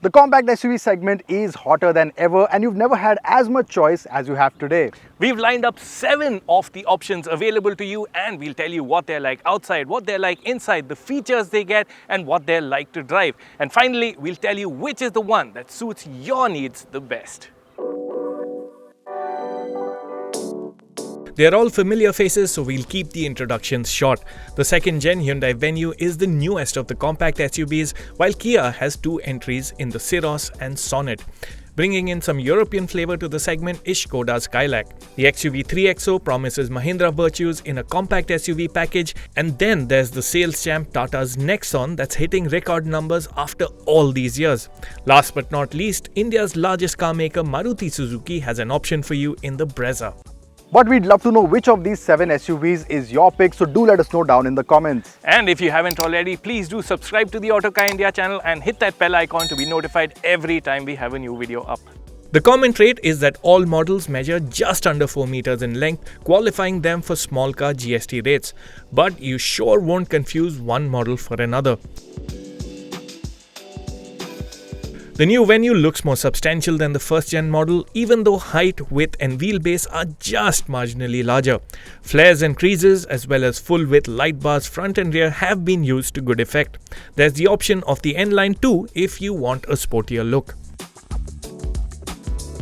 The compact SUV segment is hotter than ever and you've never had as much choice as you have today. We've lined up 7 of the options available to you and we'll tell you what they're like outside, what they're like inside, the features they get and what they're like to drive. And finally, we'll tell you which is the one that suits your needs the best. They're all familiar faces, so we'll keep the introductions short. The second-gen Hyundai Venue is the newest of the compact SUVs, while Kia has 2 entries in the Syros and Sonet. Bringing in some European flavor to the segment is Skoda's Kylaq. The XUV3XO promises Mahindra virtues in a compact SUV package, and then there's the sales champ Tata's Nexon that's hitting record numbers after all these years. Last but not least, India's largest car maker Maruti Suzuki has an option for you in the Brezza. But we'd love to know which of these 7 SUVs is your pick, so do let us know down in the comments. And if you haven't already, please do subscribe to the Autocar India channel and hit that bell icon to be notified every time we have a new video up. The common trait is that all models measure just under 4 meters in length, qualifying them for small car GST rates. But you sure won't confuse one model for another. The new Venue looks more substantial than the first-gen model, even though height, width and wheelbase are just marginally larger. Flares and creases, as well as full-width light bars front and rear have been used to good effect. There's the option of the N-Line too if you want a sportier look.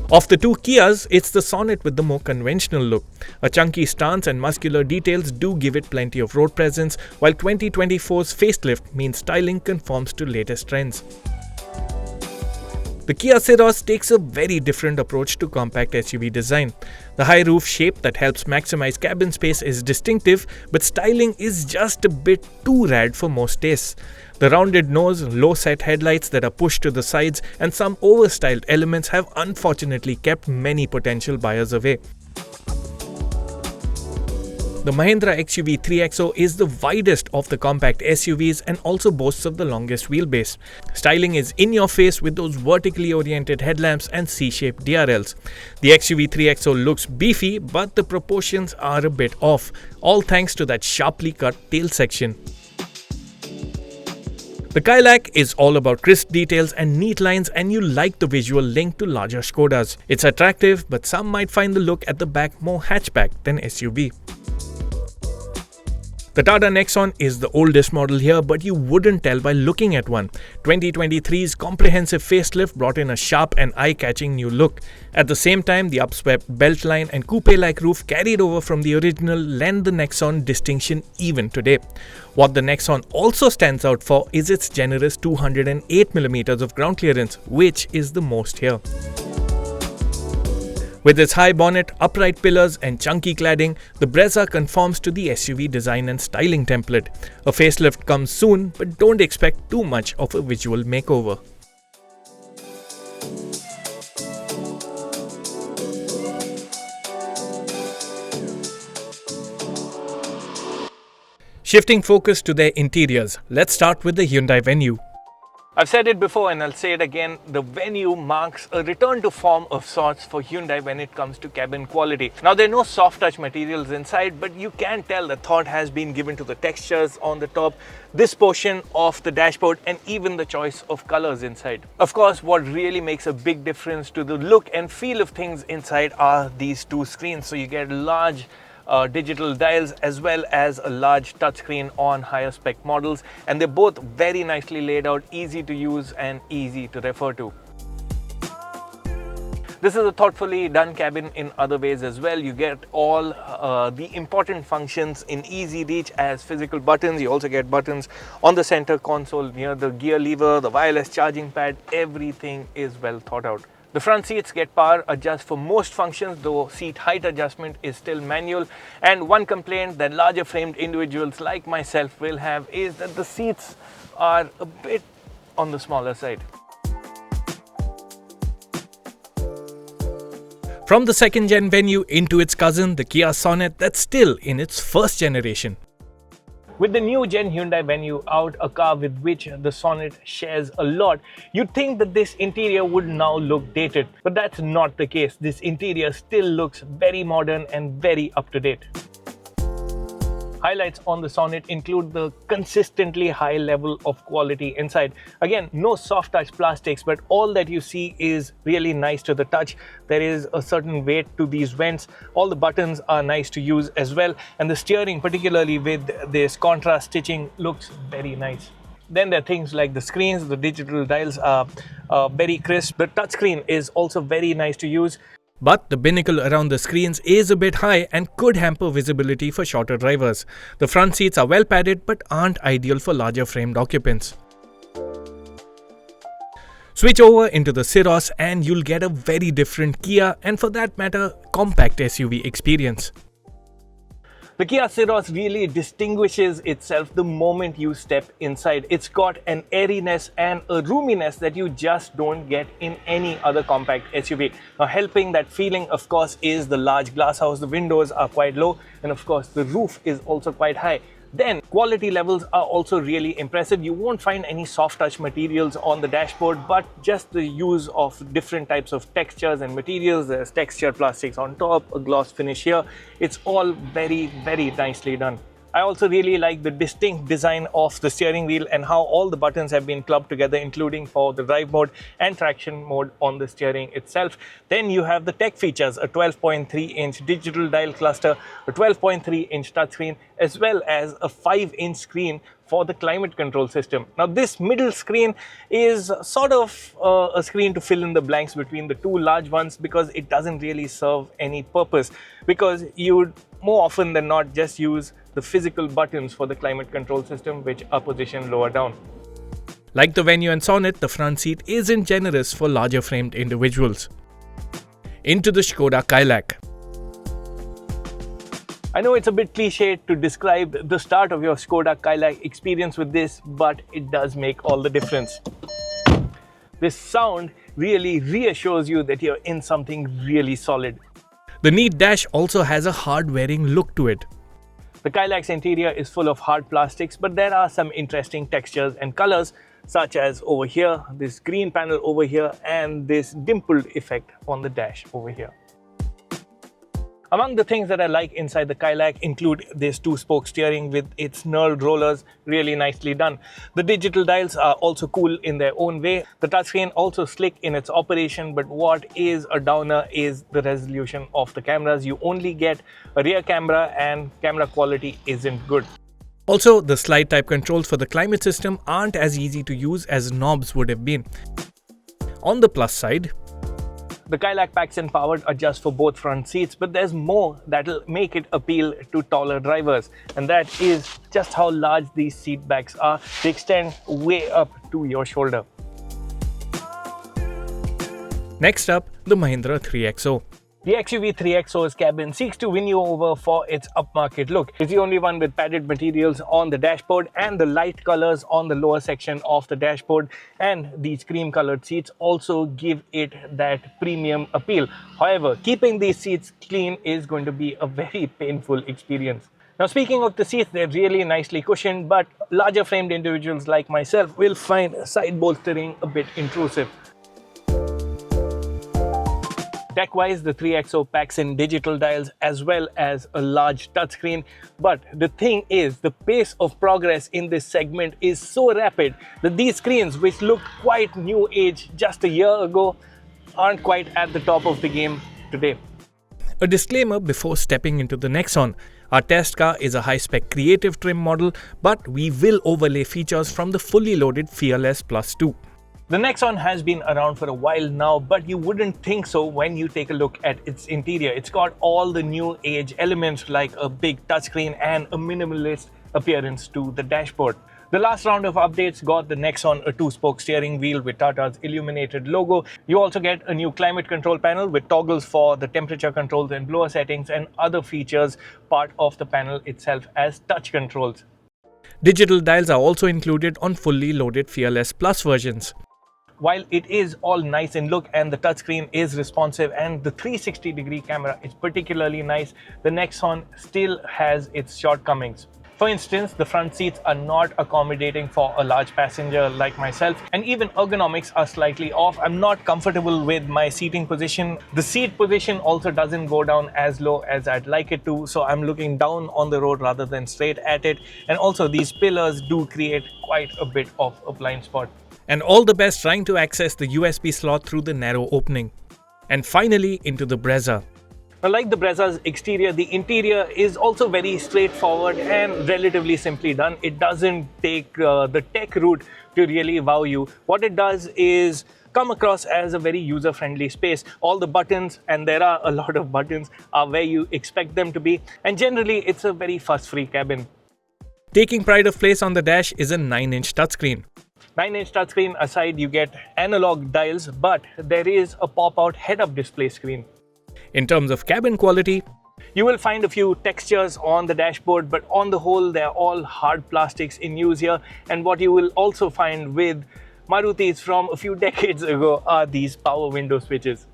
Of the 2 Kias, it's the Sonet with the more conventional look. A chunky stance and muscular details do give it plenty of road presence, while 2024's facelift means styling conforms to latest trends. The Kia Syros takes a very different approach to compact SUV design. The high roof shape that helps maximize cabin space is distinctive, but styling is just a bit too rad for most tastes. The rounded nose, low-set headlights that are pushed to the sides, and some over-styled elements have unfortunately kept many potential buyers away. The Mahindra XUV3XO is the widest of the compact SUVs and also boasts of the longest wheelbase. Styling is in your face with those vertically oriented headlamps and C-shaped DRLs. The XUV3XO looks beefy, but the proportions are a bit off, all thanks to that sharply cut tail section. The Kylaq is all about crisp details and neat lines, and you like the visual link to larger Skodas. It's attractive, but some might find the look at the back more hatchback than SUV. The Tata Nexon is the oldest model here, but you wouldn't tell by looking at one. 2023's comprehensive facelift brought in a sharp and eye-catching new look. At the same time, the upswept beltline and coupe-like roof carried over from the original lend the Nexon distinction even today. What the Nexon also stands out for is its generous 208mm of ground clearance, which is the most here. With its high bonnet, upright pillars and chunky cladding, the Brezza conforms to the SUV design and styling template. A facelift comes soon, but don't expect too much of a visual makeover. Shifting focus to their interiors, let's start with the Hyundai Venue. I've said it before and I'll say it again, the Venue marks a return to form of sorts for Hyundai when it comes to cabin quality. Now there are no soft touch materials inside, but you can tell the thought has been given to the textures on the top, this portion of the dashboard and even the choice of colors inside. Of course, what really makes a big difference to the look and feel of things inside are these 2 screens. So you get large digital dials as well as a large touchscreen on higher spec models, and they're both very nicely laid out, easy to use and easy to refer to. This is a thoughtfully done cabin in other ways as well. You get all the important functions in easy reach as physical buttons. You also get buttons on the center console near the gear lever, the wireless charging pad. Everything is well thought out. The front seats get power adjust for most functions, though seat height adjustment is still manual. And one complaint that larger framed individuals like myself will have is that the seats are a bit on the smaller side. From the second-gen Venue into its cousin, the Kia Sonet, that's still in its first generation. With the new gen Hyundai Venue out, a car with which the Sonet shares a lot, you'd think that this interior would now look dated. But that's not the case. This interior still looks very modern and very up to date. Highlights on the Sonet include the consistently high level of quality inside. Again, no soft touch plastics, but all that you see is really nice to the touch. There is a certain weight to these vents. All the buttons are nice to use as well, and the steering, particularly with this contrast stitching, looks very nice. Then there are things like the screens. The digital dials are very crisp. The touchscreen is also very nice to use. But the binnacle around the screens is a bit high and could hamper visibility for shorter drivers. The front seats are well padded but aren't ideal for larger framed occupants. Switch over into the Syros and you'll get a very different Kia, and for that matter, compact SUV experience. The Kia Syros really distinguishes itself the moment you step inside. It's got an airiness and a roominess that you just don't get in any other compact SUV. Now, helping that feeling, of course, is the large glass house. The windows are quite low, and of course, the roof is also quite high. Then, quality levels are also really impressive. You won't find any soft touch materials on the dashboard, but just the use of different types of textures and materials. There's textured plastics on top, a gloss finish here. It's all very, very nicely done. I also really like the distinct design of the steering wheel and how all the buttons have been clubbed together, including for the drive mode and traction mode on the steering itself. Then you have the tech features, a 12.3-inch digital dial cluster, a 12.3-inch touchscreen, as well as a 5-inch screen for the climate control system. Now, this middle screen is sort of a screen to fill in the blanks between the two large ones, because it doesn't really serve any purpose, because you would more often than not just use the physical buttons for the climate control system, which are positioned lower down. Like the Venue and Sonet, the front seat isn't generous for larger framed individuals. Into the Skoda Kylaq. I know it's a bit cliched to describe the start of your Skoda Kylaq experience with this, but it does make all the difference. This sound really reassures you that you're in something really solid. The neat dash also has a hard-wearing look to it. The Kylaq's interior is full of hard plastics, but there are some interesting textures and colors, such as over here, this green panel over here, and this dimpled effect on the dash over here. Among the things that I like inside the Kylaq include this two-spoke steering with its knurled rollers, really nicely done. The digital dials are also cool in their own way. The touchscreen also slick in its operation, but what is a downer is the resolution of the cameras. You only get a rear camera and camera quality isn't good. Also, the slide type controls for the climate system aren't as easy to use as knobs would have been. On the plus side, the Kylaq packs in powered adjust for both front seats, but there's more that'll make it appeal to taller drivers, and that is just how large these seat backs are. They extend way up to your shoulder. Next up, the Mahindra XUV3XO. The XUV3XO's cabin seeks to win you over for its upmarket look. It's the only one with padded materials on the dashboard and the light colors on the lower section of the dashboard, and these cream colored seats also give it that premium appeal. However, keeping these seats clean is going to be a very painful experience. Now, speaking of the seats, they're really nicely cushioned, but larger framed individuals like myself will find side bolstering a bit intrusive. Tech-wise, the 3XO packs in digital dials as well as a large touchscreen. But the thing is, the pace of progress in this segment is so rapid that these screens, which looked quite new age just a year ago, aren't quite at the top of the game today. A disclaimer before stepping into the Nexon. Our test car is a high-spec creative trim model, but we will overlay features from the fully loaded Fearless Plus 2. The Nexon has been around for a while now, but you wouldn't think so when you take a look at its interior. It's got all the new age elements like a big touchscreen and a minimalist appearance to the dashboard. The last round of updates got the Nexon a two-spoke steering wheel with Tata's illuminated logo. You also get a new climate control panel with toggles for the temperature controls and blower settings and other features part of the panel itself as touch controls. Digital dials are also included on fully loaded Fearless Plus versions. While it is all nice in look and the touchscreen is responsive and the 360-degree camera is particularly nice, the Nexon still has its shortcomings. For instance, the front seats are not accommodating for a large passenger like myself, and even ergonomics are slightly off. I'm not comfortable with my seating position. The seat position also doesn't go down as low as I'd like it to, so I'm looking down on the road rather than straight at it. And also, these pillars do create quite a bit of a blind spot. And all the best trying to access the USB slot through the narrow opening. And finally, into the Brezza. Now, like the Brezza's exterior, the interior is also very straightforward and relatively simply done. It doesn't take the tech route to really wow you. What it does is come across as a very user-friendly space. All the buttons, and there are a lot of buttons, are where you expect them to be. And generally, it's a very fuss-free cabin. Taking pride of place on the dash is a 9-inch touchscreen. 9-inch touchscreen aside, you get analog dials, but there is a pop-out head-up display screen. In terms of cabin quality, you will find a few textures on the dashboard, but on the whole, they're all hard plastics in use here. And what you will also find with Marutis from a few decades ago are these power window switches.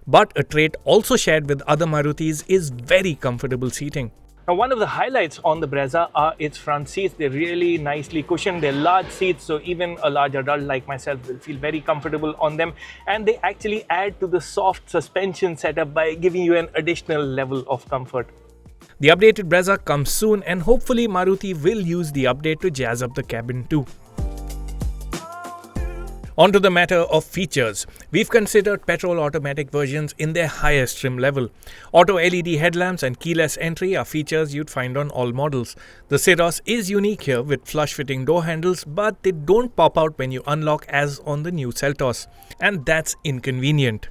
But a trait also shared with other Marutis is very comfortable seating. Now, one of the highlights on the Brezza are its front seats. They're really nicely cushioned. They're large seats, so even a large adult like myself will feel very comfortable on them. And they actually add to the soft suspension setup by giving you an additional level of comfort. The updated Brezza comes soon, and hopefully Maruti will use the update to jazz up the cabin too. On to the matter of features. We've considered petrol automatic versions in their highest trim level. Auto LED headlamps and keyless entry are features you'd find on all models. The Syros is unique here with flush-fitting door handles, but they don't pop out when you unlock as on the new Seltos. And that's inconvenient.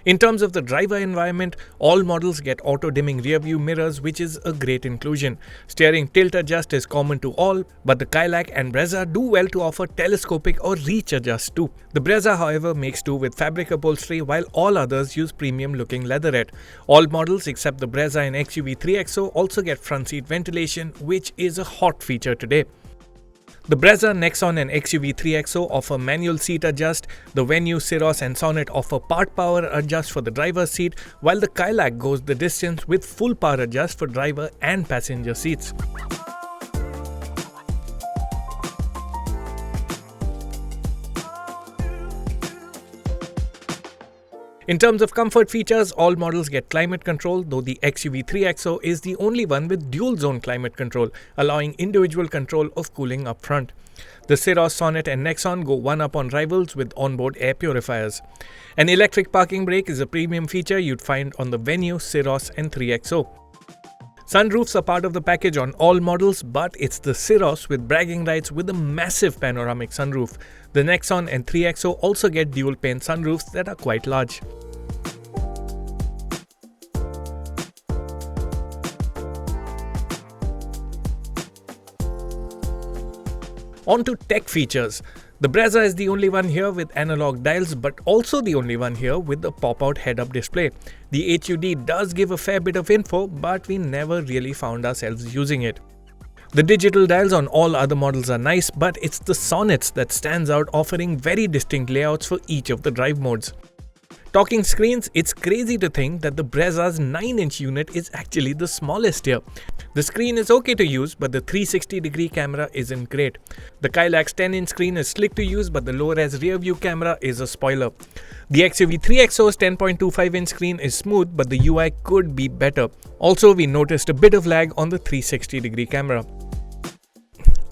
In terms of the driver environment, all models get auto-dimming rear-view mirrors, which is a great inclusion. Steering tilt adjust is common to all, but the Kylaq and Brezza do well to offer telescopic or reach adjust too. The Brezza, however, makes do with fabric upholstery, while all others use premium-looking leatherette. All models except the Brezza and XUV3XO also get front seat ventilation, which is a hot feature today. The Brezza, Nexon and XUV3XO offer manual seat adjust, the Venue, Syros and Sonet offer part power adjust for the driver's seat, while the Kylaq goes the distance with full power adjust for driver and passenger seats. In terms of comfort features, all models get climate control, though the XUV3XO is the only one with dual zone climate control, allowing individual control of cooling up front. The Syros, Sonet and Nexon go one up on rivals with onboard air purifiers. An electric parking brake is a premium feature you'd find on the Venue, Syros and 3XO. Sunroofs are part of the package on all models, but it's the Syros with bragging rights with a massive panoramic sunroof. The Nexon and 3XO also get dual-pane sunroofs that are quite large. On to tech features. The Brezza is the only one here with analog dials, but also the only one here with the pop-out head-up display. The HUD does give a fair bit of info, but we never really found ourselves using it. The digital dials on all other models are nice, but it's the Sonets that stands out, offering very distinct layouts for each of the drive modes. Talking screens, it's crazy to think that the Brezza's 9-inch unit is actually the smallest here. The screen is okay to use, but the 360-degree camera isn't great. The Kylaq's 10-inch screen is slick to use, but the low-res rear-view camera is a spoiler. The XUV3XO's 10.25-inch screen is smooth, but the UI could be better. Also, we noticed a bit of lag on the 360-degree camera.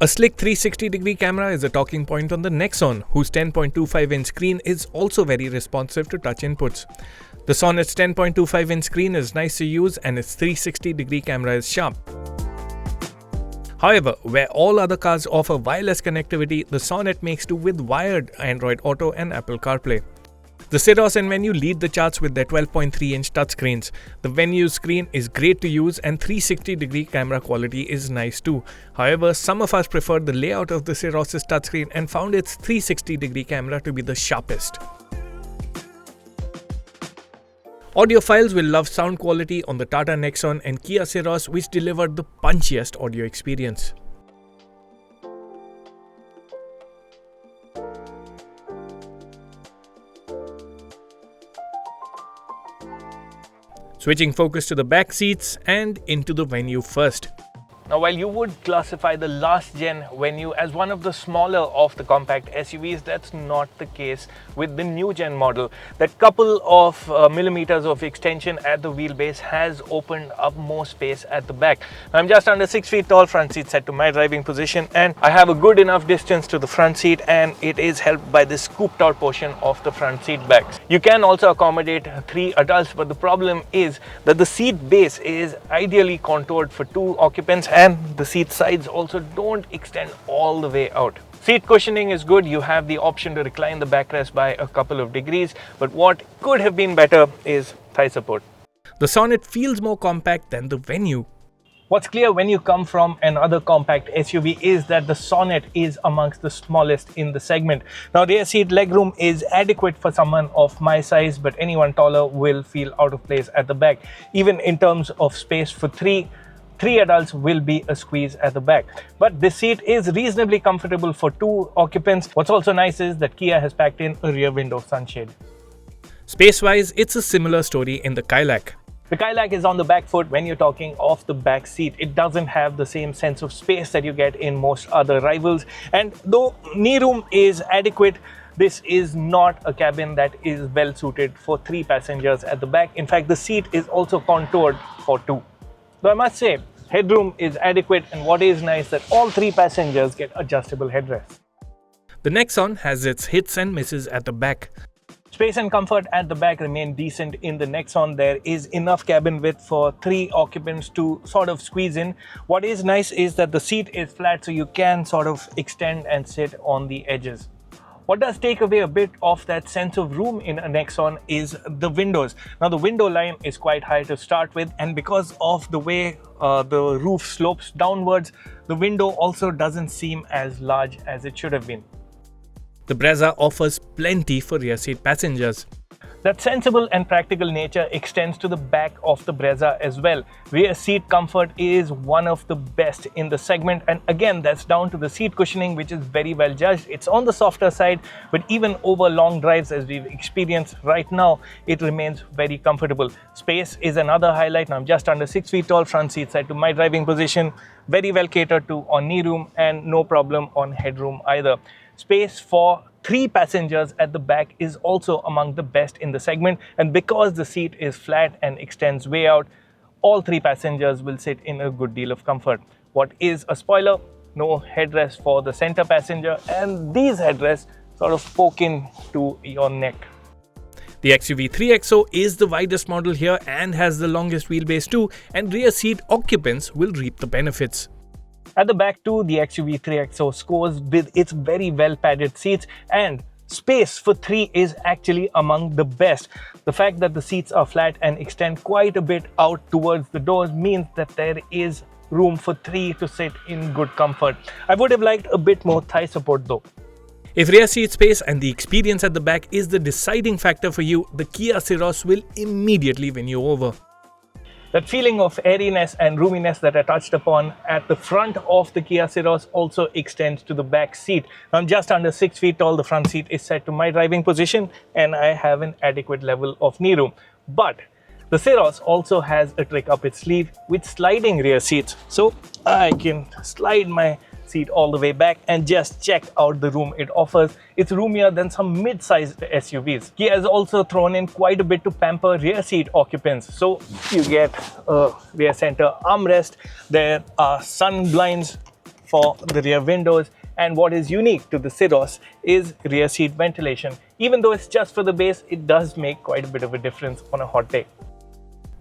A slick 360-degree camera is a talking point on the Nexon, whose 10.25-inch screen is also very responsive to touch inputs. The Sonet's 10.25-inch screen is nice to use and its 360-degree camera is sharp. However, where all other cars offer wireless connectivity, the Sonet makes do with wired Android Auto and Apple CarPlay. The Syros and Venue lead the charts with their 12.3-inch touchscreens. The Venue's screen is great to use and 360-degree camera quality is nice too. However, some of us preferred the layout of the Syros' touchscreen and found its 360-degree camera to be the sharpest. Audiophiles will love sound quality on the Tata Nexon and Kia Syros, which delivered the punchiest audio experience. Switching focus to the back seats and into the Venue first. Now, while you would classify the last gen Venue as one of the smaller of the compact SUVs, that's not the case with the new gen model. That couple of millimeters of extension at the wheelbase has opened up more space at the back. Now, I'm just under 6 feet tall, front seat set to my driving position, and I have a good enough distance to the front seat, and it is helped by this scooped out portion of the front seat backs. You can also accommodate 3 adults, but the problem is that the seat base is ideally contoured for 2 occupants, and the seat sides also don't extend all the way out. Seat cushioning is good. You have the option to recline the backrest by a couple of degrees, but what could have been better is thigh support. The Sonet feels more compact than the Venue. What's clear when you come from another compact SUV is that the Sonet is amongst the smallest in the segment. Now, rear seat legroom is adequate for someone of my size, but anyone taller will feel out of place at the back. Even in terms of space for three adults will be a squeeze at the back. But this seat is reasonably comfortable for 2 occupants. What's also nice is that Kia has packed in a rear window sunshade. Space-wise, it's a similar story in the Kylaq. The Kylaq is on the back foot when you're talking off the back seat. It doesn't have the same sense of space that you get in most other rivals. And though knee room is adequate, this is not a cabin that is well suited for 3 passengers at the back. In fact, the seat is also contoured for 2. Though I must say, headroom is adequate, and what is nice that all 3 passengers get adjustable headrests. The Nexon has its hits and misses at the back. Space and comfort at the back remain decent in the Nexon. There is enough cabin width for 3 occupants to sort of squeeze in. What is nice is that the seat is flat, so you can sort of extend and sit on the edges. What does take away a bit of that sense of room in a Nexon is the windows. Now, the window line is quite high to start with, and because of the way the roof slopes downwards, the window also doesn't seem as large as it should have been. The Brezza offers plenty for rear seat passengers. That sensible and practical nature extends to the back of the Brezza as well. Rear seat comfort is one of the best in the segment, and again, that's down to the seat cushioning, which is very well judged. It's on the softer side, but even over long drives as we've experienced right now, it remains very comfortable. Space is another highlight. Now, I'm just under 6 feet tall, front seat set to my driving position, very well catered to on knee room, and no problem on headroom either. Space for 3 passengers at the back is also among the best in the segment, and because the seat is flat and extends way out, all 3 passengers will sit in a good deal of comfort. What is a spoiler? No headrest for the center passenger, and these headrests sort of poke into your neck. The XUV3XO is the widest model here and has the longest wheelbase too, and rear seat occupants will reap the benefits. At the back too, the XUV3XO scores with its very well padded seats, and space for 3 is actually among the best. The fact that the seats are flat and extend quite a bit out towards the doors means that there is room for 3 to sit in good comfort. I would have liked a bit more thigh support though. If rear seat space and the experience at the back is the deciding factor for you, the Kia Syros will immediately win you over. That feeling of airiness and roominess that I touched upon at the front of the Kia Syros also extends to the back seat. I'm just under 6 feet tall, the front seat is set to my driving position, and I have an adequate level of knee room. But the Syros also has a trick up its sleeve with sliding rear seats. So I can slide my seat all the way back and just check out the room it offers. It's roomier than some mid-sized SUVs. Kia has also thrown in quite a bit to pamper rear seat occupants. So you get a rear center armrest, there are sun blinds for the rear windows, and what is unique to the Syros is rear seat ventilation. Even though it's just for the base, it does make quite a bit of a difference on a hot day.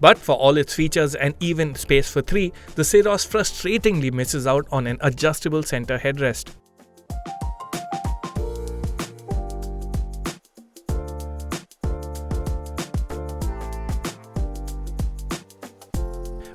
But for all its features and even space for 3, the Syros frustratingly misses out on an adjustable center headrest.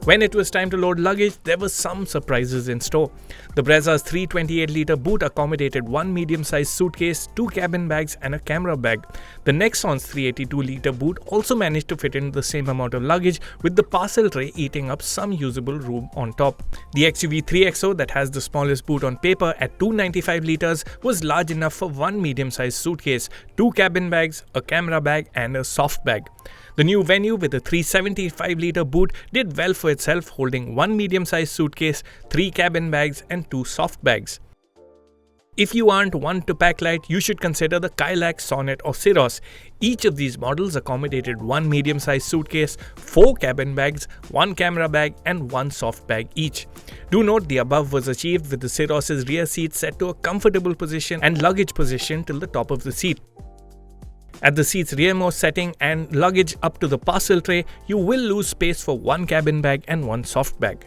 When it was time to load luggage, there were some surprises in store. The Brezza's 328-litre boot accommodated 1 medium-sized suitcase, 2 cabin bags and a camera bag. The Nexon's 382-litre boot also managed to fit in the same amount of luggage, with the parcel tray eating up some usable room on top. The XUV3XO, that has the smallest boot on paper at 295 litres, was large enough for 1 medium-sized suitcase, 2 cabin bags, a camera bag and a soft bag. The new Venue with a 375-litre boot did well for itself, holding one medium-sized suitcase, 3 cabin bags and 2 soft bags. If you aren't one to pack light, you should consider the Kylaq, Sonet or Syros. Each of these models accommodated one medium-sized suitcase, 4 cabin bags, 1 camera bag and 1 soft bag each. Do note the above was achieved with the Syros' rear seat set to a comfortable position and luggage position till the top of the seat. At the seat's rearmost setting and luggage up to the parcel tray, you will lose space for 1 cabin bag and 1 soft bag.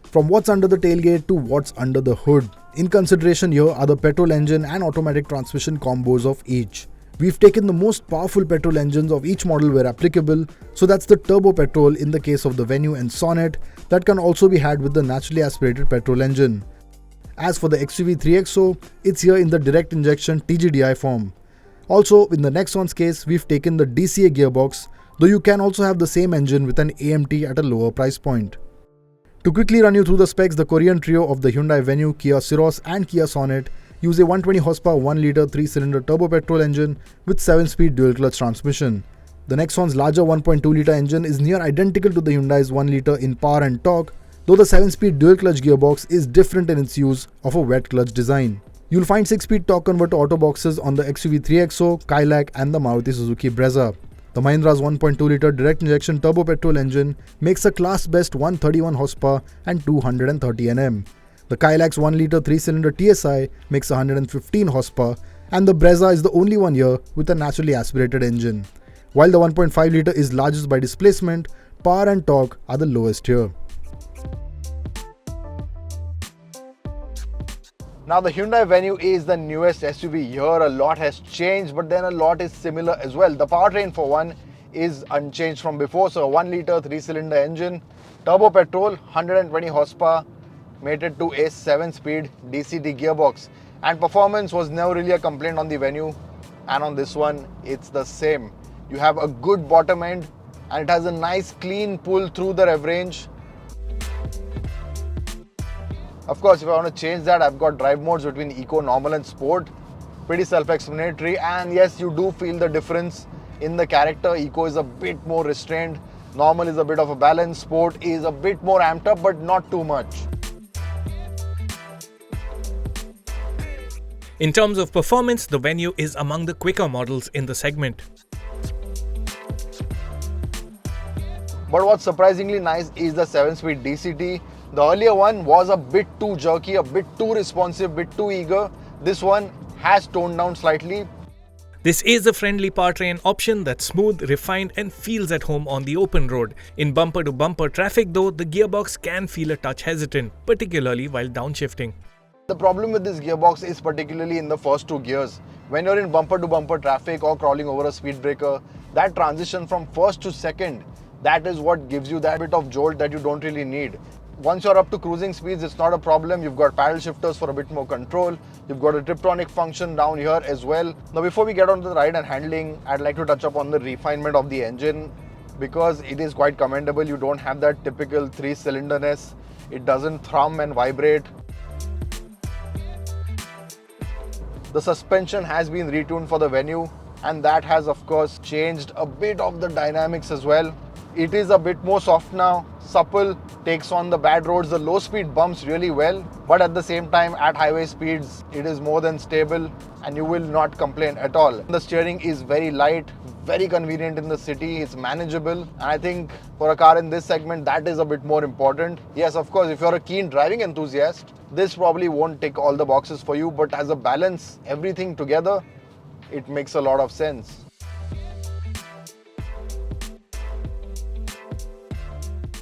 From what's under the tailgate to what's under the hood. In consideration here are the petrol engine and automatic transmission combos of each. We've taken the most powerful petrol engines of each model where applicable, so that's the turbo petrol in the case of the Venue and Sonet that can also be had with the naturally aspirated petrol engine. As for the XUV3XO, it's here in the direct injection TGDI form. Also, in the Nexon's case, we've taken the DCA gearbox, though you can also have the same engine with an AMT at a lower price point. To quickly run you through the specs, the Korean trio of the Hyundai Venue, Kia Syros and Kia Sonet use a 120 horsepower 1-litre 3-cylinder turbo petrol engine with 7-speed dual-clutch transmission. The Nexon's larger 1.2-litre engine is near identical to the Hyundai's 1-litre in power and torque, though the 7-speed dual-clutch gearbox is different in its use of a wet clutch design. You'll find 6-speed torque converter auto boxes on the XUV3XO, Kylaq and the Maruti Suzuki Brezza. The Mahindra's 1.2-litre direct injection turbo petrol engine makes a class-best 131 horsepower and 230 Nm. The Kylaq's 1-litre 3-cylinder TSI makes 115 horsepower, and the Brezza is the only one here with a naturally aspirated engine. While the 1.5-litre is largest by displacement, power and torque are the lowest here. Now the Hyundai Venue is the newest SUV here. A lot has changed, but then a lot is similar as well. The powertrain for one is unchanged from before. So a 1-litre 3-cylinder engine, turbo petrol, 120 horsepower, mated to a 7-speed DCT gearbox. And performance was never really a complaint on the Venue, and on this one it's the same. You have a good bottom end and it has a nice clean pull through the rev range. Of course, if I want to change that, I've got drive modes between Eco, Normal and Sport. Pretty self-explanatory, and yes, you do feel the difference in the character. Eco is a bit more restrained, Normal is a bit of a balance, Sport is a bit more amped up, but not too much. In terms of performance, the Venue is among the quicker models in the segment. But what's surprisingly nice is the 7-speed DCT. The earlier one was a bit too jerky, a bit too responsive, a bit too eager. This one has toned down slightly. This is a friendly powertrain option that's smooth, refined and feels at home on the open road. In bumper-to-bumper traffic though, the gearbox can feel a touch hesitant, particularly while downshifting. The problem with this gearbox is particularly in the first 2 gears. When you're in bumper-to-bumper traffic or crawling over a speed breaker, that transition from first to second, that is what gives you that bit of jolt that you don't really need. Once you're up to cruising speeds, it's not a problem. You've got paddle shifters for a bit more control. You've got a Tiptronic function down here as well. Now, before we get on to the ride and handling, I'd like to touch upon the refinement of the engine because it is quite commendable. You don't have that typical 3-cylinderness. It doesn't thrum and vibrate. The suspension has been retuned for the Venue, and that has of course changed a bit of the dynamics as well. It is a bit more soft now, supple, takes on the bad roads, the low speed bumps really well, but at the same time at highway speeds it is more than stable and you will not complain at all. The steering is very light, very convenient in the city, it's manageable, and I think for a car in this segment that is a bit more important. Yes, of course, if you're a keen driving enthusiast, this probably won't tick all the boxes for you, but as a balance, everything together, it makes a lot of sense.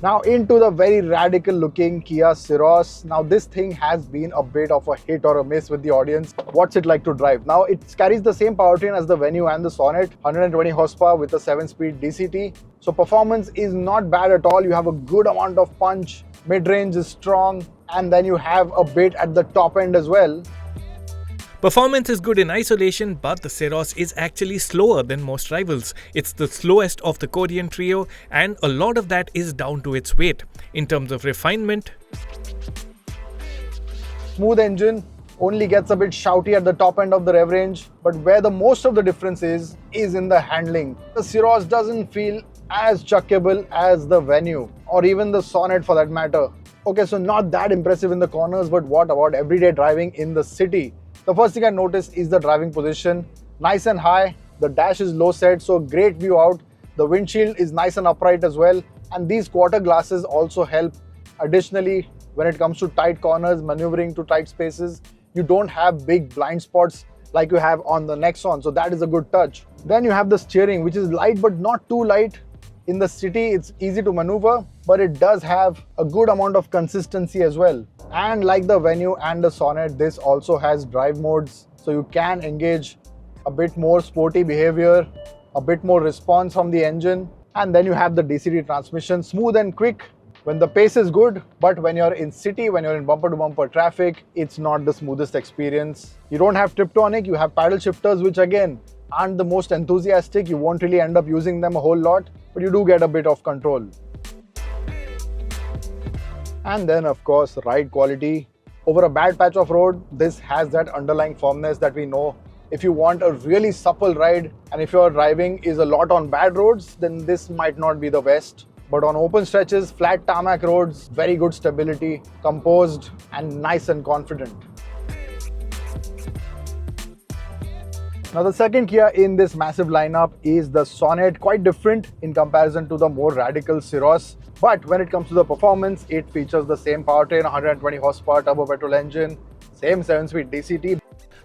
Now into the very radical looking Kia Syros. Now this thing has been a bit of a hit or a miss with the audience. What's it like to drive? Now it carries the same powertrain as the Venue and the Sonet, 120 horsepower with a 7-speed DCT. So performance is not bad at all. You have a good amount of punch, mid-range is strong, and then you have a bit at the top end as well. Performance is good in isolation, but the Syros is actually slower than most rivals. It's the slowest of the Korean trio, and a lot of that is down to its weight. In terms of refinement, smooth engine, only gets a bit shouty at the top end of the rev range, but where the most of the difference is in the handling. The Syros doesn't feel as chuckable as the Venue, or even the Sonet for that matter. Okay, so not that impressive in the corners, but what about everyday driving in the city? The first thing I noticed is the driving position. Nice and high, the dash is low set, so great view out. The windshield is nice and upright as well, and these quarter glasses also help. Additionally, when it comes to tight corners, maneuvering to tight spaces, you don't have big blind spots like you have on the Nexon, so that is a good touch. Then you have the steering, which is light but not too light. In the city, it's easy to maneuver, but it does have a good amount of consistency as well. And like the Venue and the Sonet, this also has drive modes, so you can engage a bit more sporty behavior, a bit more response from the engine. And then you have the DCT transmission, smooth and quick when the pace is good, but when you're in city, when you're in bumper-to-bumper traffic, it's not the smoothest experience. You don't have Tiptonic, you have paddle shifters, which again aren't the most enthusiastic. You won't really end up using them a whole lot, but you do get a bit of control. And then of course, ride quality. Over a bad patch of road, this has that underlying firmness that we know. If you want a really supple ride, and if your driving is a lot on bad roads, then this might not be the best. But on open stretches, flat tarmac roads, very good stability, composed and nice and confident. Now the second Kia in this massive lineup is the Sonet, quite different in comparison to the more radical Syros. But when it comes to the performance, it features the same powertrain, 120 horsepower turbo petrol engine, same 7-speed DCT.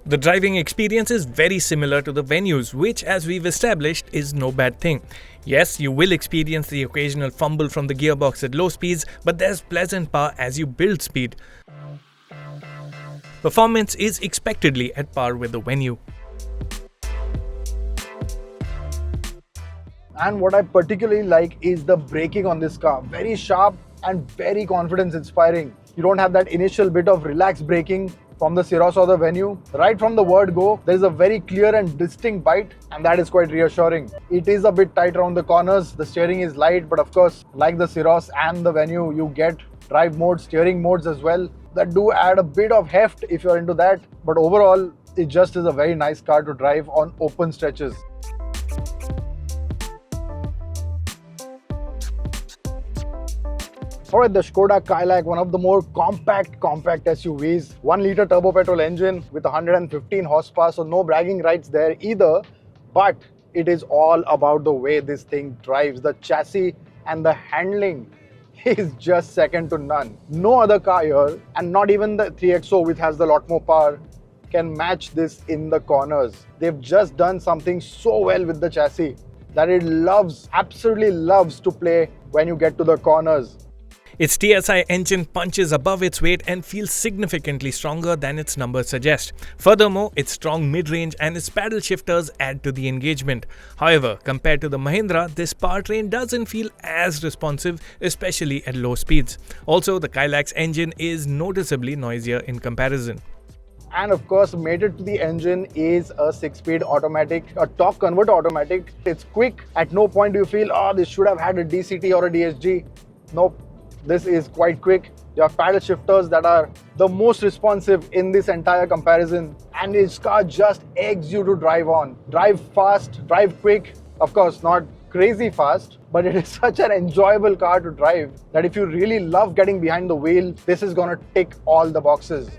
The driving experience is very similar to the Venues, which, as we've established, is no bad thing. Yes, you will experience the occasional fumble from the gearbox at low speeds, but there's pleasant power as you build speed. Performance is expectedly at par with the Venue. And what I particularly like is the braking on this car. Very sharp and very confidence inspiring. You don't have that initial bit of relaxed braking from the Syros or the Venue. Right from the word go, there is a very clear and distinct bite, and that is quite reassuring. It is a bit tight around the corners, the steering is light, but of course, like the Syros and the Venue, you get drive modes, steering modes as well, that do add a bit of heft if you're into that. But overall, it just is a very nice car to drive on open stretches. Alright, the Skoda Kylaq, one of the more compact SUVs, 1-litre turbo petrol engine with 115 horsepower, so no bragging rights there either, but it is all about the way this thing drives. The chassis and the handling is just second to none. No other car here, and not even the 3XO, which has a lot more power, can match this in the corners. They've just done something so well with the chassis that it absolutely loves to play when you get to the corners. Its TSI engine punches above its weight and feels significantly stronger than its numbers suggest. Furthermore, its strong mid-range and its paddle shifters add to the engagement. However, compared to the Mahindra, this powertrain doesn't feel as responsive, especially at low speeds. Also, the Kylaq's engine is noticeably noisier in comparison. And of course, mated to the engine is a 6-speed automatic, a torque converter automatic. It's quick. At no point do you feel, oh, this should have had a DCT or a DSG. Nope. This is quite quick. You have paddle shifters that are the most responsive in this entire comparison, and this car just eggs you to drive on. Drive fast, drive quick. Of course, not crazy fast, but it is such an enjoyable car to drive that if you really love getting behind the wheel, this is gonna tick all the boxes.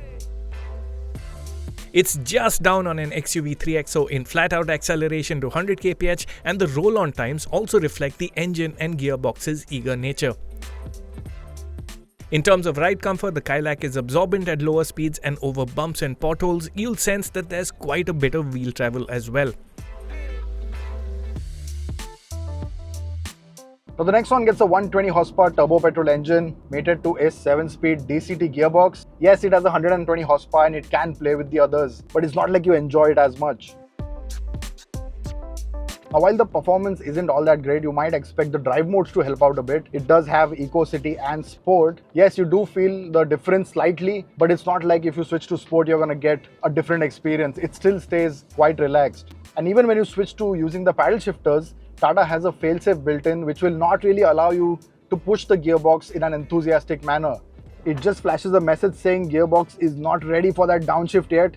It's just down on an XUV3XO in flat-out acceleration to 100 kph, and the roll-on times also reflect the engine and gearbox's eager nature. In terms of ride comfort, the Kylaq is absorbent at lower speeds, and over bumps and potholes, you'll sense that there's quite a bit of wheel travel as well. Now the next one gets a 120 horsepower turbo petrol engine mated to a 7-speed DCT gearbox. Yes, it has 120 horsepower and it can play with the others, but it's not like you enjoy it as much. Now, while the performance isn't all that great, you might expect the drive modes to help out a bit. It does have Eco City and Sport. Yes, you do feel the difference slightly, but it's not like if you switch to Sport, you're going to get a different experience. It still stays quite relaxed. And even when you switch to using the paddle shifters, Tata has a failsafe built in, which will not really allow you to push the gearbox in an enthusiastic manner. it just flashes a message saying gearbox is not ready for that downshift yet.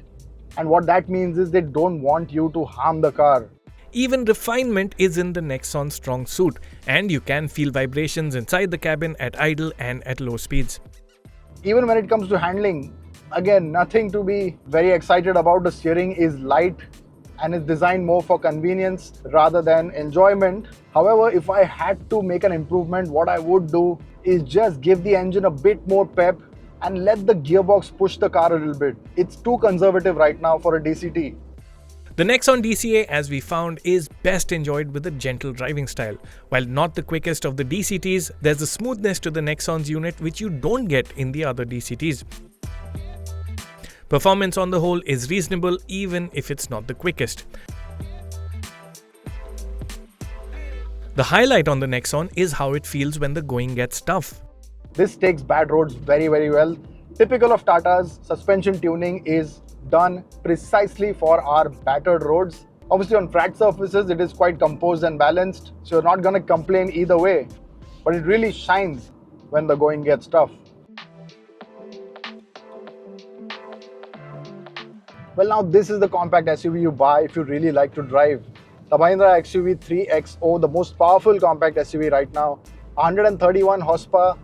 And what that means is they don't want you to harm the car. Even refinement is in the Nexon's strong suit, and you can feel vibrations inside the cabin at idle and at low speeds. Even when it comes to handling, again, nothing to be very excited about. The steering is light and is designed more for convenience rather than enjoyment. However, if I had to make an improvement, what I would do is just give the engine a bit more pep and let the gearbox push the car a little bit. It's too conservative right now for a DCT. The Nexon DCA, as we found, is best enjoyed with a gentle driving style. While not the quickest of the DCTs, there's a smoothness to the Nexon's unit which you don't get in the other DCTs. Performance on the whole is reasonable even if it's not the quickest. The highlight on the Nexon is how it feels when the going gets tough. This takes bad roads very, very well. Typical of Tata's, suspension tuning is done precisely for our battered roads. Obviously on flat surfaces it is quite composed and balanced, so you're not going to complain either way. But it really shines when the going gets tough. Well, now this is the compact SUV you buy if you really like to drive. The Mahindra XUV3XO, the most powerful compact SUV right now. 131 horsepower,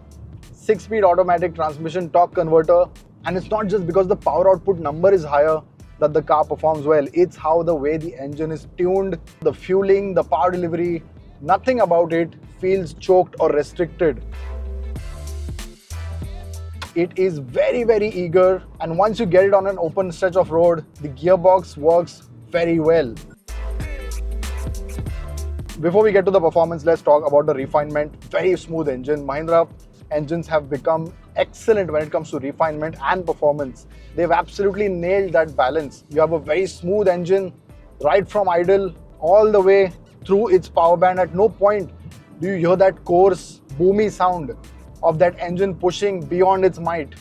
6-speed automatic transmission torque converter. And it's not just because the power output number is higher that the car performs well. It's how the way the engine is tuned, the fueling, the power delivery, nothing about it feels choked or restricted. It is very, very eager, and once you get it on an open stretch of road, the gearbox works very well. Before we get to the performance, let's talk about the refinement. Very smooth engine. Mahindra engines have become excellent when it comes to refinement and performance. They've absolutely nailed that balance. You have a very smooth engine right from idle all the way through its power band. At no point do you hear that coarse, boomy sound of that engine pushing beyond its might.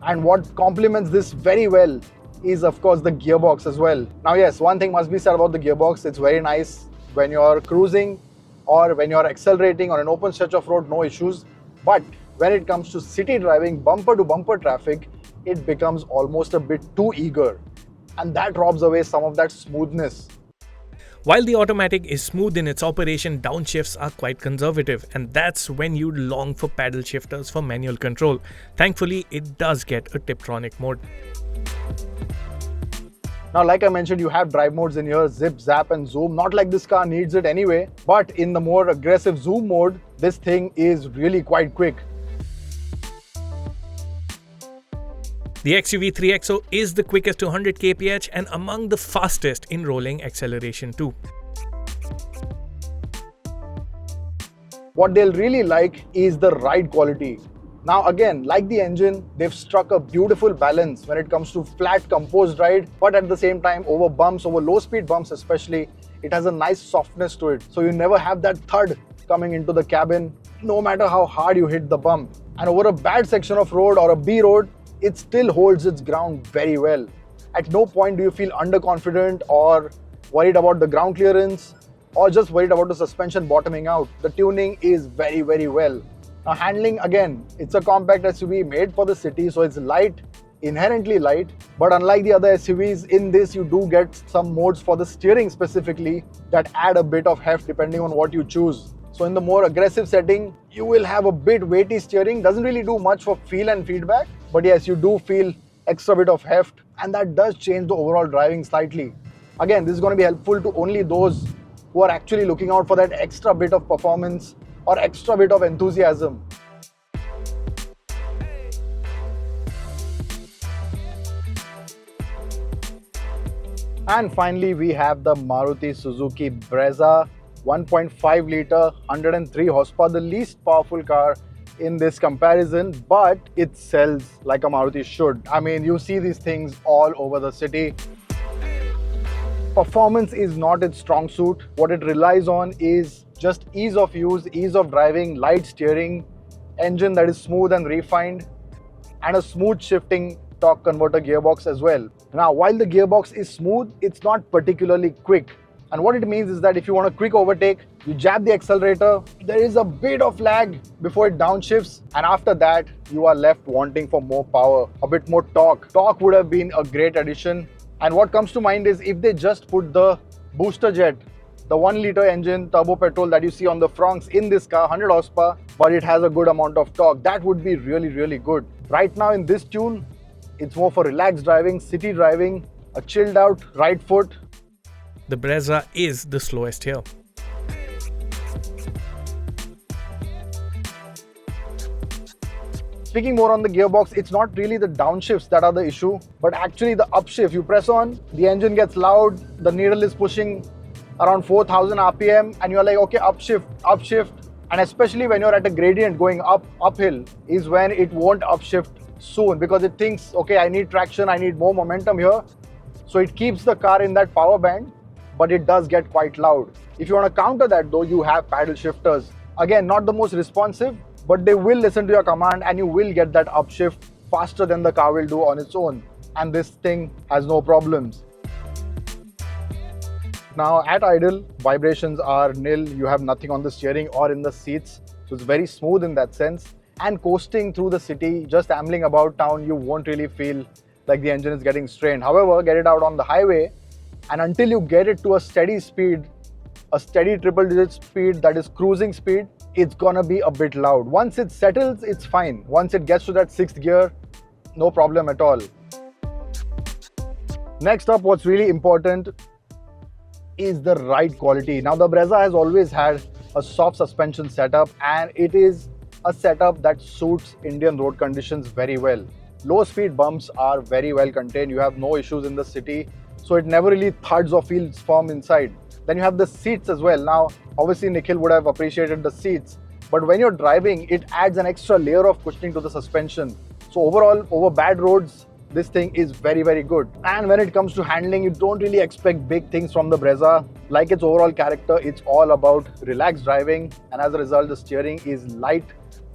And what complements this very well is of course the gearbox as well. Now yes, one thing must be said about the gearbox. It's very nice when you're cruising or when you're accelerating on an open stretch of road, no issues. But when it comes to city driving, bumper to bumper traffic, it becomes almost a bit too eager. And that robs away some of that smoothness. While the automatic is smooth in its operation, downshifts are quite conservative, and that's when you long for paddle shifters for manual control. Thankfully, it does get a Tiptronic mode. Now, like I mentioned, you have drive modes in here, zip, zap and zoom. Not like this car needs it anyway, but in the more aggressive zoom mode, this thing is really quite quick. The XUV3XO is the quickest to 100 kph and among the fastest in rolling acceleration too. What they'll really like is the ride quality. Now again, like the engine, they've struck a beautiful balance when it comes to flat composed ride, but at the same time over bumps, over low speed bumps especially, it has a nice softness to it. So you never have that thud coming into the cabin, no matter how hard you hit the bump. And over a bad section of road or a B road, it still holds its ground very well. At no point do you feel underconfident or worried about the ground clearance or just worried about the suspension bottoming out. The tuning is very, very well. Now handling, again, it's a compact SUV made for the city, so it's light, inherently light. But unlike the other SUVs, in this you do get some modes for the steering specifically that add a bit of heft depending on what you choose. So in the more aggressive setting, you will have a bit weighty steering. Doesn't really do much for feel and feedback. But yes, you do feel extra bit of heft, and that does change the overall driving slightly. Again, this is going to be helpful to only those who are actually looking out for that extra bit of performance or extra bit of enthusiasm. And finally, we have the Maruti Suzuki Brezza, 1.5 litre, 103 horsepower, the least powerful car in this comparison, but it sells like a Maruti should. I mean, you see these things all over the city. Performance is not its strong suit. What it relies on is just ease of use, ease of driving, light steering, engine that is smooth and refined, and a smooth shifting torque converter gearbox as well. Now, while the gearbox is smooth, it's not particularly quick. And what it means is that if you want a quick overtake, you jab the accelerator, there is a bit of lag before it downshifts, and after that, you are left wanting for more power, a bit more torque. Torque would have been a great addition. And what comes to mind is if they just put the booster jet, the 1-liter engine turbo petrol that you see on the fronts in this car, 100 horsepower, but it has a good amount of torque, that would be really, really good. Right now in this tune, it's more for relaxed driving, city driving, a chilled out right foot. The Brezza is the slowest here. Speaking more on the gearbox, it's not really the downshifts that are the issue, but actually the upshift. You press on, the engine gets loud, the needle is pushing around 4000 RPM, and you're like, okay, upshift. And especially when you're at a gradient going uphill is when it won't upshift soon, because it thinks, okay, I need traction, I need more momentum here. So it keeps the car in that power band, but it does get quite loud. If you want to counter that though, you have paddle shifters. Again, not the most responsive, but they will listen to your command and you will get that upshift faster than the car will do on its own. And this thing has no problems. Now at idle, vibrations are nil. You have nothing on the steering or in the seats. So it's very smooth in that sense. And coasting through the city, just ambling about town, you won't really feel like the engine is getting strained. However, get it out on the highway, and until you get it to a steady speed, a steady triple-digit speed that is cruising speed, it's gonna be a bit loud. Once it settles, it's fine. Once it gets to that 6th gear, no problem at all. Next up, what's really important is the ride quality. Now, the Brezza has always had a soft suspension setup, and it is a setup that suits Indian road conditions very well. Low speed bumps are very well contained. You have no issues in the city, so it never really thuds or feels firm inside. Then you have the seats as well. Now, obviously Nikhil would have appreciated the seats, but when you're driving, it adds an extra layer of cushioning to the suspension. So overall, over bad roads, this thing is very, very good. And when it comes to handling, you don't really expect big things from the Brezza. Like its overall character, it's all about relaxed driving, and as a result, the steering is light,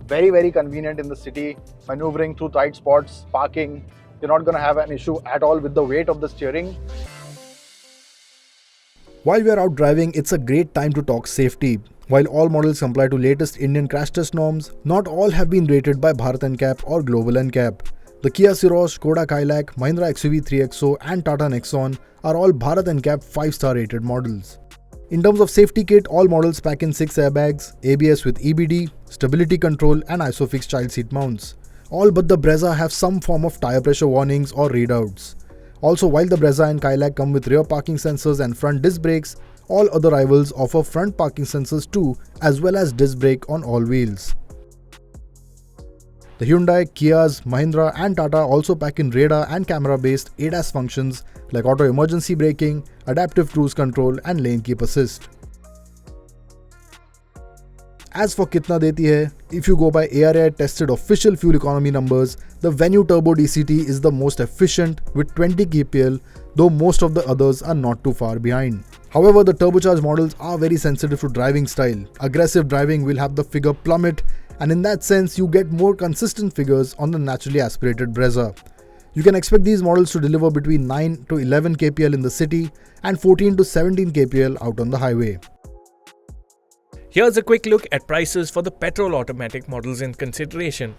very, very convenient in the city, maneuvering through tight spots, parking. You're not going to have an issue at all with the weight of the steering. While we are out driving, it's a great time to talk safety. While all models comply to latest Indian crash test norms, not all have been rated by Bharat NCAP or Global NCAP. The Kia Syros, Skoda Kylaq, Mahindra XUV3XO and Tata Nexon are all Bharat NCAP 5-star rated models. In terms of safety kit, all models pack in 6 airbags, ABS with EBD, stability control and ISOFIX child seat mounts. All but the Brezza have some form of tire pressure warnings or readouts. Also, while the Brezza and Kylaq come with rear parking sensors and front disc brakes, all other rivals offer front parking sensors too, as well as disc brake on all wheels. The Hyundai, Kias, Mahindra and Tata also pack in radar and camera-based ADAS functions like auto emergency braking, adaptive cruise control and lane keep assist. As for kitna deti hai, if you go by ARAI tested official fuel economy numbers, the Venue Turbo DCT is the most efficient with 20 kpl, though most of the others are not too far behind. However, the turbocharged models are very sensitive to driving style. Aggressive driving will have the figure plummet, and in that sense, you get more consistent figures on the naturally aspirated Brezza. You can expect these models to deliver between 9 to 11 kpl in the city and 14 to 17 kpl out on the highway. Here's a quick look at prices for the petrol automatic models in consideration.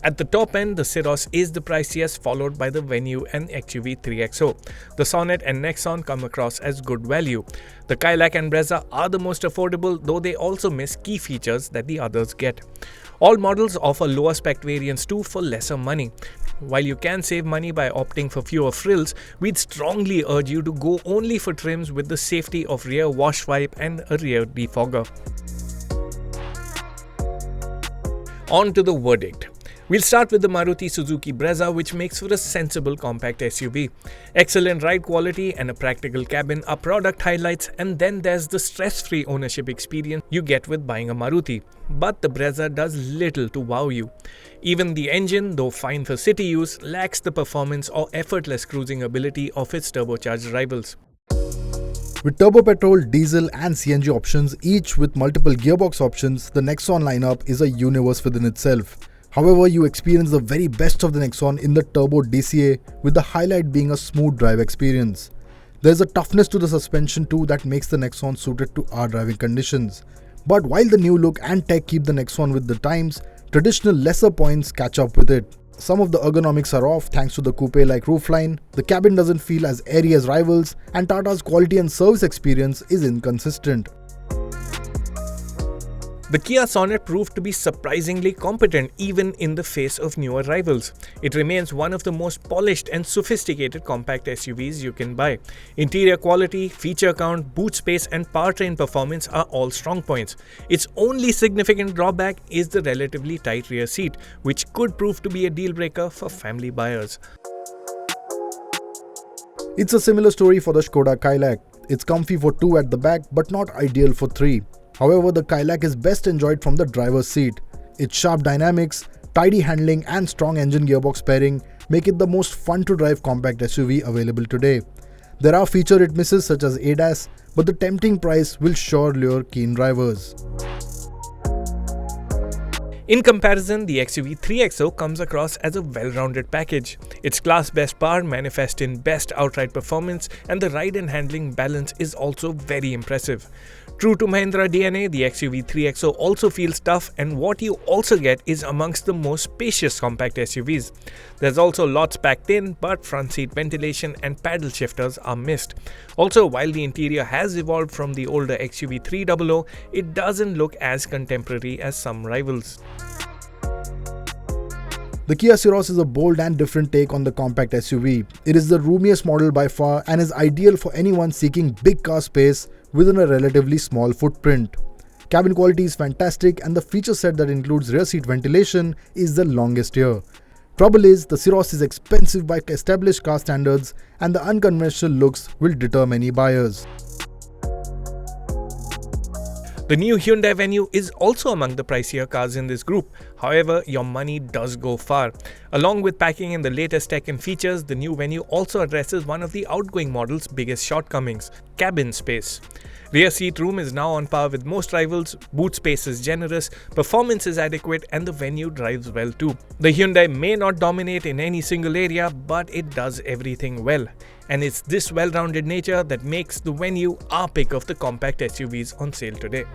At the top end, the Syros is the priciest, followed by the Venue and XUV3XO. The Sonet and Nexon come across as good value. The Kylaq and Brezza are the most affordable, though they also miss key features that the others get. All models offer lower spec variants too for lesser money. While you can save money by opting for fewer frills, we'd strongly urge you to go only for trims with the safety of rear wash wipe and a rear defogger. On to the verdict. We'll start with the Maruti Suzuki Brezza, which makes for a sensible compact SUV. Excellent ride quality and a practical cabin are product highlights, and then there's the stress-free ownership experience you get with buying a Maruti. But the Brezza does little to wow you. Even the engine, though fine for city use, lacks the performance or effortless cruising ability of its turbocharged rivals. With turbo petrol, diesel and CNG options, each with multiple gearbox options, the Nexon lineup is a universe within itself. However, you experience the very best of the Nexon in the turbo DCA, with the highlight being a smooth drive experience. There's a toughness to the suspension too that makes the Nexon suited to our driving conditions. But while the new look and tech keep the Nexon with the times, traditional lesser points catch up with it. Some of the ergonomics are off thanks to the coupe-like roofline, the cabin doesn't feel as airy as rivals, and Tata's quality and service experience is inconsistent. The Kia Sonet proved to be surprisingly competent even in the face of newer rivals. It remains one of the most polished and sophisticated compact SUVs you can buy. Interior quality, feature count, boot space and powertrain performance are all strong points. Its only significant drawback is the relatively tight rear seat, which could prove to be a deal breaker for family buyers. It's a similar story for the Skoda Kylaq. It's comfy for 2 at the back but not ideal for 3. However, the Kylaq is best enjoyed from the driver's seat. Its sharp dynamics, tidy handling and strong engine gearbox pairing make it the most fun to drive compact SUV available today. There are feature it misses such as ADAS, but the tempting price will sure lure keen drivers. In comparison, the XUV3XO comes across as a well-rounded package. Its class best power manifests in best outright performance, and the ride and handling balance is also very impressive. True to Mahindra DNA, the XUV3XO also feels tough, and what you also get is amongst the most spacious compact SUVs. There's also lots packed in, but front seat ventilation and paddle shifters are missed. Also, while the interior has evolved from the older XUV300, it doesn't look as contemporary as some rivals. The Kia Syros is a bold and different take on the compact SUV. It is the roomiest model by far and is ideal for anyone seeking big car space within a relatively small footprint. Cabin quality is fantastic and the feature set that includes rear seat ventilation is the longest here. Trouble is, the Syros is expensive by established car standards and the unconventional looks will deter many buyers. The new Hyundai Venue is also among the pricier cars in this group. However, your money does go far. Along with packing in the latest tech and features, the new Venue also addresses one of the outgoing model's biggest shortcomings: cabin space. Rear seat room is now on par with most rivals, boot space is generous, performance is adequate, and the Venue drives well too. The Hyundai may not dominate in any single area, but it does everything well. And it's this well-rounded nature that makes the Venue our pick of the compact SUVs on sale today.